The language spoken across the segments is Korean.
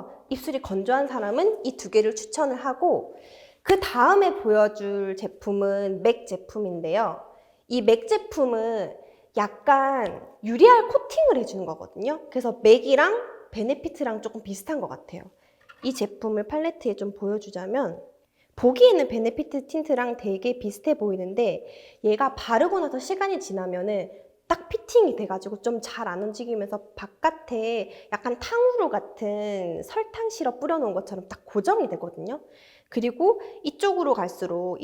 그래서 입술이 건조한 사람은 이 두 개를 추천을 하고, 그 다음에 보여줄 제품은 맥 제품인데요. 이 맥 제품은 약간 유리알 코팅을 해주는 거거든요. 그래서 맥이랑 베네피트랑 조금 비슷한 것 같아요. 이 제품을 팔레트에 좀 보여주자면, 보기에는 베네피트 틴트랑 되게 비슷해 보이는데 얘가 바르고 나서 시간이 지나면은 딱 피팅이 돼가지고 좀 잘 안 움직이면서 바깥에 약간 탕후루 같은 설탕 시럽 뿌려놓은 것처럼 딱 고정이 되거든요. 그리고 이쪽으로 갈수록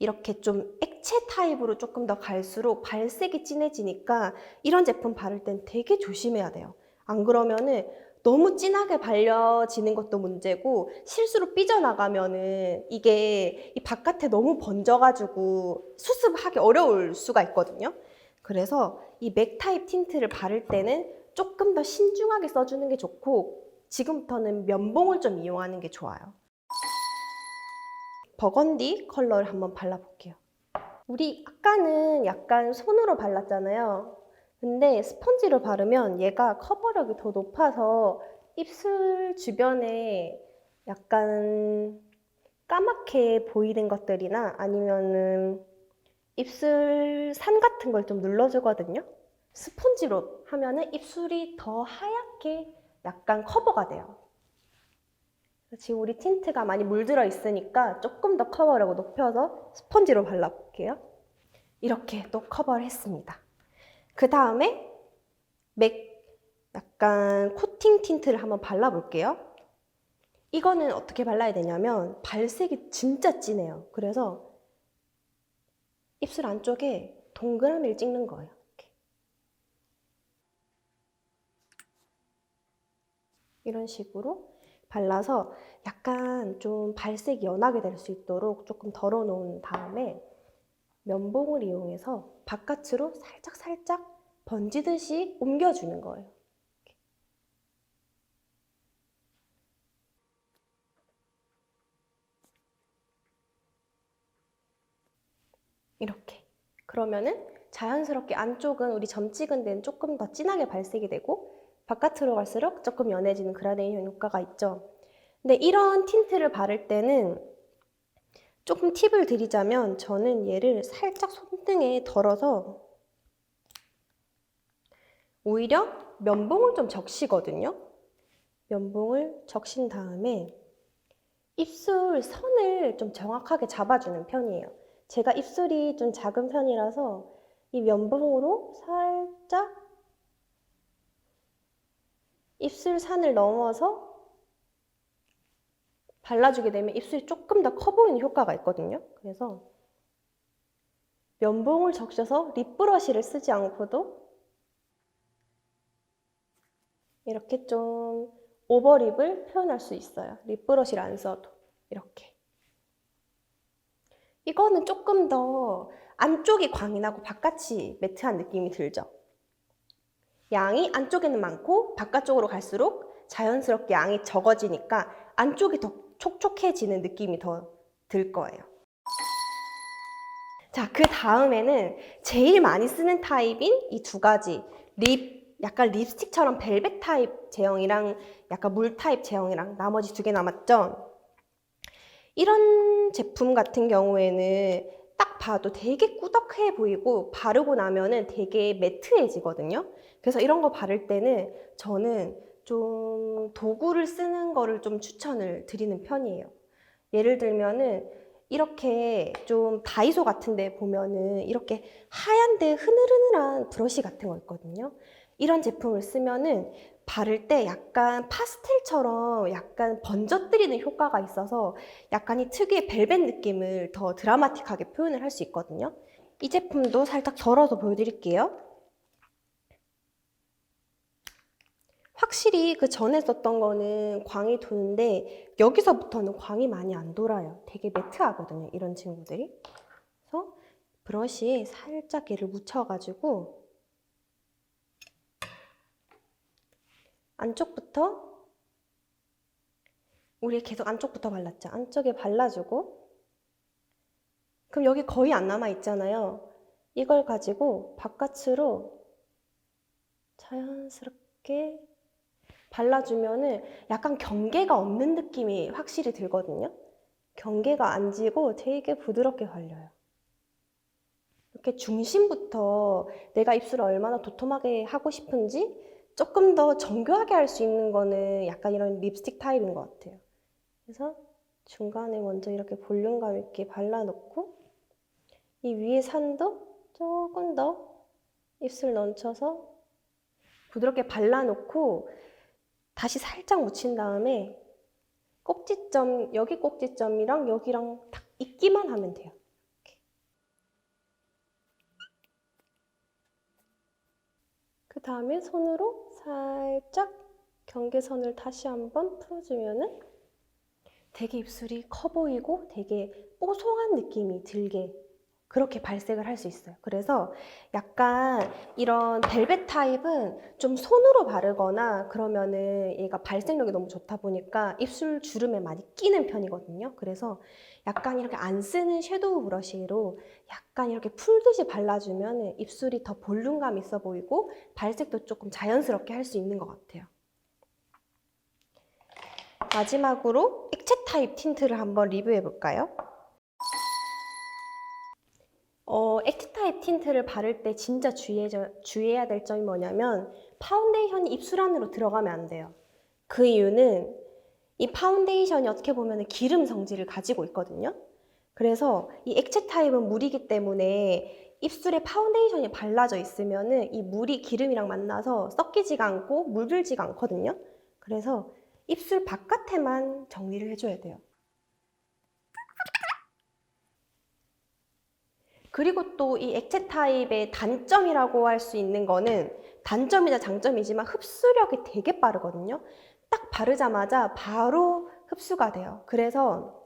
이렇게 좀 액체 타입으로 조금 더 갈수록 발색이 진해지니까 이런 제품 바를 땐 되게 조심해야 돼요. 안 그러면은 너무 진하게 발려지는 것도 문제고, 실수로 삐져나가면은 이게 이 바깥에 너무 번져가지고 수습하기 어려울 수가 있거든요. 그래서 이 맥 타입 틴트를 바를 때는 조금 더 신중하게 써주는 게 좋고, 지금부터는 면봉을 좀 이용하는 게 좋아요. 버건디 컬러를 한번 발라볼게요. 우리 아까는 약간 손으로 발랐잖아요. 근데 스펀지로 바르면 얘가 커버력이 더 높아서 입술 주변에 약간 까맣게 보이는 것들이나 아니면은 입술 산 같은 걸 좀 눌러주거든요. 스펀지로 하면은 입술이 더 하얗게 약간 커버가 돼요. 지금 우리 틴트가 많이 물들어 있으니까 조금 더 커버력을 높여서 스펀지로 발라볼게요. 이렇게 또 커버를 했습니다. 그 다음에 맥 약간 코팅 틴트를 한번 발라볼게요. 이거는 어떻게 발라야 되냐면 발색이 진짜 진해요. 그래서 입술 안쪽에 동그라미를 찍는 거예요. 이렇게. 이런 식으로 발라서 약간 좀 발색이 연하게 될 수 있도록 조금 덜어놓은 다음에 면봉을 이용해서 바깥으로 살짝 번지듯이 옮겨주는 거예요. 이렇게. 그러면은 자연스럽게 안쪽은 우리 점 찍은 데는 조금 더 진하게 발색이 되고 바깥으로 갈수록 조금 연해지는 그라데이션 효과가 있죠. 근데 이런 틴트를 바를 때는 조금 팁을 드리자면 저는 얘를 살짝 손등에 덜어서 오히려 면봉을 좀 적시거든요. 면봉을 적신 다음에 입술 선을 좀 정확하게 잡아주는 편이에요. 제가 입술이 좀 작은 편이라서 이 면봉으로 살짝 입술 산을 넘어서 발라주게 되면 입술이 조금 더 커 보이는 효과가 있거든요. 그래서 면봉을 적셔서 립브러쉬를 쓰지 않고도 이렇게 좀 오버립을 표현할 수 있어요. 립브러쉬를 안 써도 이렇게. 이거는 조금 더 안쪽이 광이 나고 바깥이 매트한 느낌이 들죠. 양이 안쪽에는 많고 바깥쪽으로 갈수록 자연스럽게 양이 적어지니까 안쪽이 더 촉촉해지는 느낌이 더 들 거예요. 자, 그 다음에는 제일 많이 쓰는 타입인 이 두 가지 약간 립스틱처럼 벨벳 타입 제형이랑 약간 물 타입 제형이랑 나머지 두 개 남았죠? 이런 제품 같은 경우에는 딱 봐도 되게 꾸덕해 보이고 바르고 나면은 되게 매트해지거든요. 그래서 이런 거 바를 때는 저는 좀 도구를 쓰는 거를 좀 추천을 드리는 편이에요. 예를 들면은 이렇게 좀 다이소 같은 데 보면은 이렇게 하얀데 흐느흐느한 브러쉬 같은 거 있거든요. 이런 제품을 쓰면은 바를 때 약간 파스텔처럼 약간 번져뜨리는 효과가 있어서 약간 이 특유의 벨벳 느낌을 더 드라마틱하게 표현을 할 수 있거든요. 이 제품도 살짝 덜어서 보여드릴게요. 확실히 그 전에 썼던 거는 광이 도는데 여기서부터는 광이 많이 안 돌아요. 되게 매트하거든요, 이런 친구들이. 그래서 브러쉬에 살짝 얘를 묻혀가지고 안쪽부터, 우리 계속 안쪽부터 발랐죠. 안쪽에 발라주고, 그럼 여기 거의 안 남아 있잖아요. 이걸 가지고 바깥으로 자연스럽게 발라주면은 약간 경계가 없는 느낌이 확실히 들거든요. 경계가 안 지고 되게 부드럽게 발려요. 이렇게 중심부터 내가 입술을 얼마나 도톰하게 하고 싶은지 조금 더 정교하게 할 수 있는 거는 약간 이런 립스틱 타입인 것 같아요. 그래서 중간에 먼저 이렇게 볼륨감 있게 발라놓고 이 위에 산도 조금 더 입술 넘쳐서 부드럽게 발라놓고 다시 살짝 묻힌 다음에 꼭지점, 여기 꼭지점이랑 여기랑 딱 있기만 하면 돼요. 이렇게. 그 다음에 손으로 살짝 경계선을 다시 한번 풀어주면은 되게 입술이 커 보이고 되게 뽀송한 느낌이 들게 그렇게 발색을 할 수 있어요. 그래서 약간 이런 벨벳 타입은 좀 손으로 바르거나 그러면은 얘가 발색력이 너무 좋다 보니까 입술 주름에 많이 끼는 편이거든요. 그래서 약간 이렇게 안 쓰는 섀도우 브러쉬로 약간 이렇게 풀듯이 발라주면 입술이 더 볼륨감 있어 보이고 발색도 조금 자연스럽게 할 수 있는 것 같아요. 마지막으로 액체 타입 틴트를 한번 리뷰해 볼까요? 액체 타입 틴트를 바를 때 진짜 주의해야 될 점이 뭐냐면 파운데이션이 입술 안으로 들어가면 안 돼요. 그 이유는 이 파운데이션이 어떻게 보면 기름 성질을 가지고 있거든요. 그래서 이 액체 타입은 물이기 때문에 입술에 파운데이션이 발라져 있으면 이 물이 기름이랑 만나서 섞이지가 않고 물들지가 않거든요. 그래서 입술 바깥에만 정리를 해줘야 돼요. 그리고 또 이 액체 타입의 단점이라고 할 수 있는 거는 단점이자 장점이지만 흡수력이 되게 빠르거든요. 딱 바르자마자 바로 흡수가 돼요. 그래서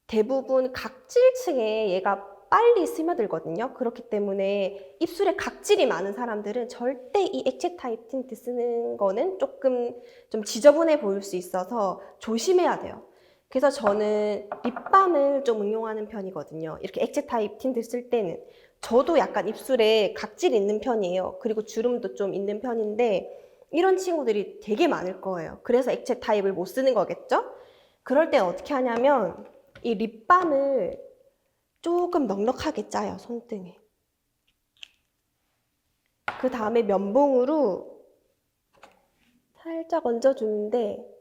대부분 각질층에 얘가 빨리 스며들거든요. 그렇기 때문에 입술에 각질이 많은 사람들은 절대 이 액체 타입 틴트 쓰는 거는 조금 좀 지저분해 보일 수 있어서 조심해야 돼요. 그래서 저는 립밤을 좀 응용하는 편이거든요. 이렇게 액체 타입 틴트 쓸 때는. 저도 약간 입술에 각질이 있는 편이에요. 그리고 주름도 좀 있는 편인데 이런 친구들이 되게 많을 거예요. 그래서 액체 타입을 못 쓰는 거겠죠? 그럴 때 어떻게 하냐면 이 립밤을 조금 넉넉하게 짜요, 손등에. 그 다음에 면봉으로 살짝 얹어주는데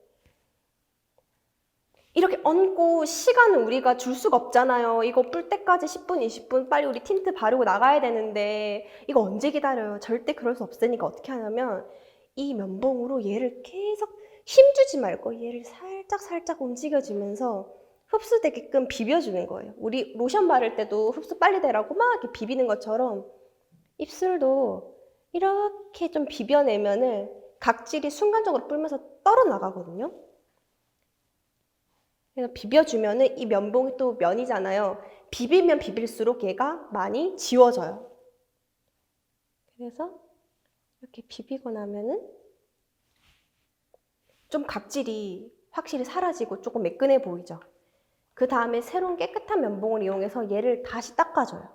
이렇게 얹고 시간을 우리가 줄 수가 없잖아요. 이거 불 때까지 10분, 20분 빨리 우리 틴트 바르고 나가야 되는데 이거 언제 기다려요? 절대 그럴 수 없으니까 어떻게 하냐면 이 면봉으로 얘를 계속 힘주지 말고 얘를 살짝 움직여주면서 흡수되게끔 비벼주는 거예요. 우리 로션 바를 때도 흡수 빨리 되라고 막 이렇게 비비는 것처럼 입술도 이렇게 좀 비벼내면은 각질이 순간적으로 불면서 떨어 나가거든요. 그래서 비벼주면은 이 면봉이 또 면이잖아요. 비비면 비빌수록 얘가 많이 지워져요. 그래서 이렇게 비비고 나면은 좀 각질이 확실히 사라지고 조금 매끈해 보이죠. 그 다음에 새로운 깨끗한 면봉을 이용해서 얘를 다시 닦아줘요.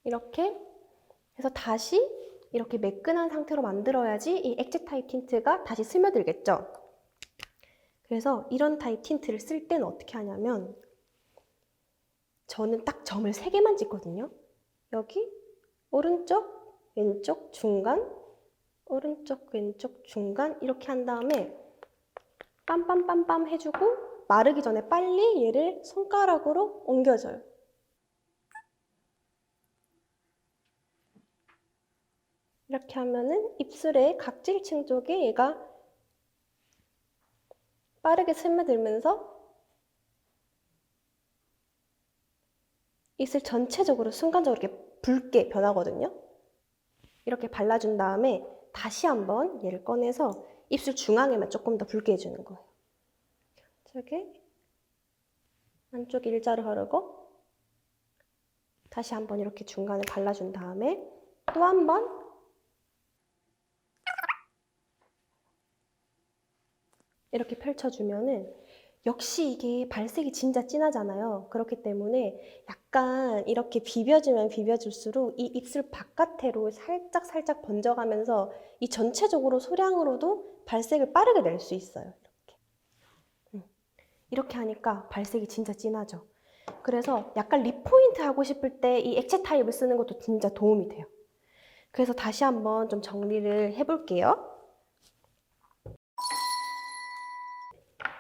이렇게 해서 다시 이렇게 매끈한 상태로 만들어야지 이 액체 타입 틴트가 다시 스며들겠죠. 그래서 이런 타입 틴트를 쓸 때는 어떻게 하냐면 저는 딱 점을 3개만 찍거든요. 여기 오른쪽, 왼쪽, 중간, 오른쪽, 왼쪽, 중간 이렇게 한 다음에 빰빰빰빰 해주고 마르기 전에 빨리 얘를 손가락으로 옮겨줘요. 이렇게 하면은 입술의 각질층 쪽에 얘가 빠르게 스며들면서 입술 전체적으로 순간적으로 이렇게 붉게 변하거든요. 이렇게 발라준 다음에 다시 한번 얘를 꺼내서 입술 중앙에만 조금 더 붉게 해주는 거예요. 저게 안쪽 일자로 바르고 다시 한번 이렇게 중간에 발라준 다음에 또 한번 이렇게 펼쳐주면은 역시 이게 발색이 진짜 진하잖아요. 그렇기 때문에 약간 이렇게 비벼주면 비벼줄수록 이 입술 바깥으로 살짝 번져가면서 이 전체적으로 소량으로도 발색을 빠르게 낼 수 있어요. 이렇게 하니까 발색이 진짜 진하죠. 그래서 약간 립 포인트 하고 싶을 때 이 액체 타입을 쓰는 것도 진짜 도움이 돼요. 그래서 다시 한번 좀 정리를 해볼게요.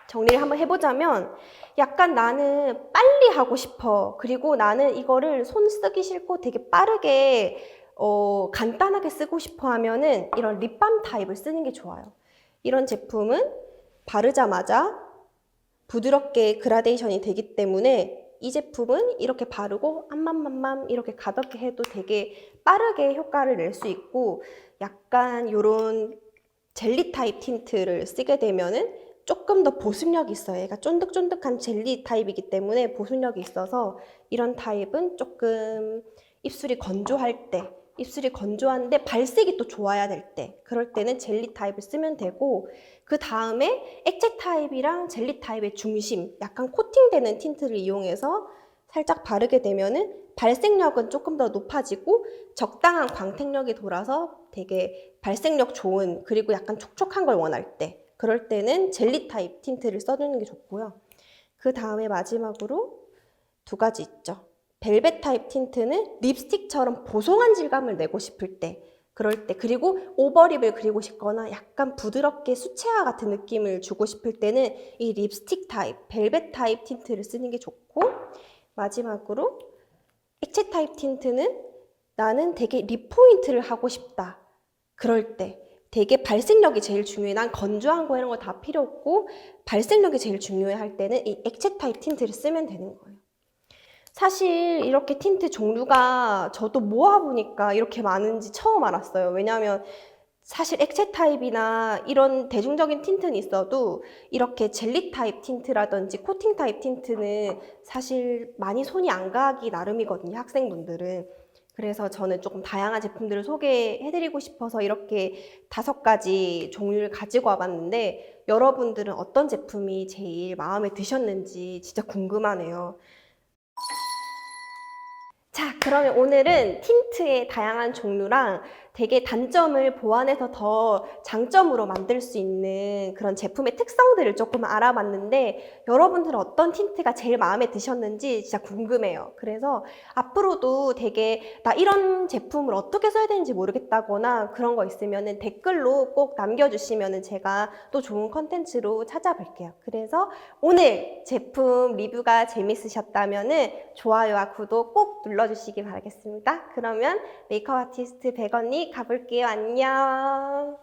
정리를 한번 해보자면 약간 나는 빨리 하고 싶어. 그리고 나는 이거를 손 쓰기 싫고 되게 빠르게 간단하게 쓰고 싶어 하면은 이런 립밤 타입을 쓰는 게 좋아요. 이런 제품은 바르자마자 부드럽게 그라데이션이 되기 때문에 이 제품은 이렇게 바르고 암맘맘맘 이렇게 가볍게 해도 되게 빠르게 효과를 낼 수 있고, 약간 이런 젤리 타입 틴트를 쓰게 되면은 조금 더 보습력이 있어요. 얘가 쫀득쫀득한 젤리 타입이기 때문에 보습력이 있어서 이런 타입은 조금 입술이 건조할 때, 입술이 건조한데 발색이 또 좋아야 될 때, 그럴 때는 젤리 타입을 쓰면 되고, 그 다음에 액체 타입이랑 젤리 타입의 중심, 약간 코팅되는 틴트를 이용해서 살짝 바르게 되면은 발색력은 조금 더 높아지고 적당한 광택력이 돌아서 되게 발색력 좋은, 그리고 약간 촉촉한 걸 원할 때, 그럴 때는 젤리 타입 틴트를 써주는 게 좋고요. 그 다음에 마지막으로 두 가지 있죠. 벨벳 타입 틴트는 립스틱처럼 보송한 질감을 내고 싶을 때, 그럴 때, 그리고 오버립을 그리고 싶거나 약간 부드럽게 수채화 같은 느낌을 주고 싶을 때는 이 립스틱 타입, 벨벳 타입 틴트를 쓰는 게 좋고, 마지막으로 액체 타입 틴트는 나는 되게 립 포인트를 하고 싶다. 그럴 때 되게 발색력이 제일 중요해. 난 건조한 거 이런 거 다 필요 없고 발색력이 제일 중요해 할 때는 이 액체 타입 틴트를 쓰면 되는 거예요. 사실 이렇게 틴트 종류가 저도 모아보니까 이렇게 많은지 처음 알았어요. 왜냐하면 사실 액체 타입이나 이런 대중적인 틴트는 있어도 이렇게 젤리 타입 틴트라든지 코팅 타입 틴트는 사실 많이 손이 안 가기 나름이거든요, 학생분들은. 그래서 저는 조금 다양한 제품들을 소개해드리고 싶어서 이렇게 5가지 종류를 가지고 와봤는데, 여러분들은 어떤 제품이 제일 마음에 드셨는지 진짜 궁금하네요. 자, 그러면 오늘은 틴트의 다양한 종류랑 되게 단점을 보완해서 더 장점으로 만들 수 있는 그런 제품의 특성들을 조금 알아봤는데, 여러분들은 어떤 틴트가 제일 마음에 드셨는지 진짜 궁금해요. 그래서 앞으로도 되게 나 이런 제품을 어떻게 써야 되는지 모르겠다거나 그런 거 있으면 댓글로 꼭 남겨주시면 제가 또 좋은 컨텐츠로 찾아볼게요. 그래서 오늘 제품 리뷰가 재밌으셨다면 좋아요와 구독 꼭 눌러주시기 바라겠습니다. 그러면 메이크업 아티스트 백언니 가볼게요. 안녕.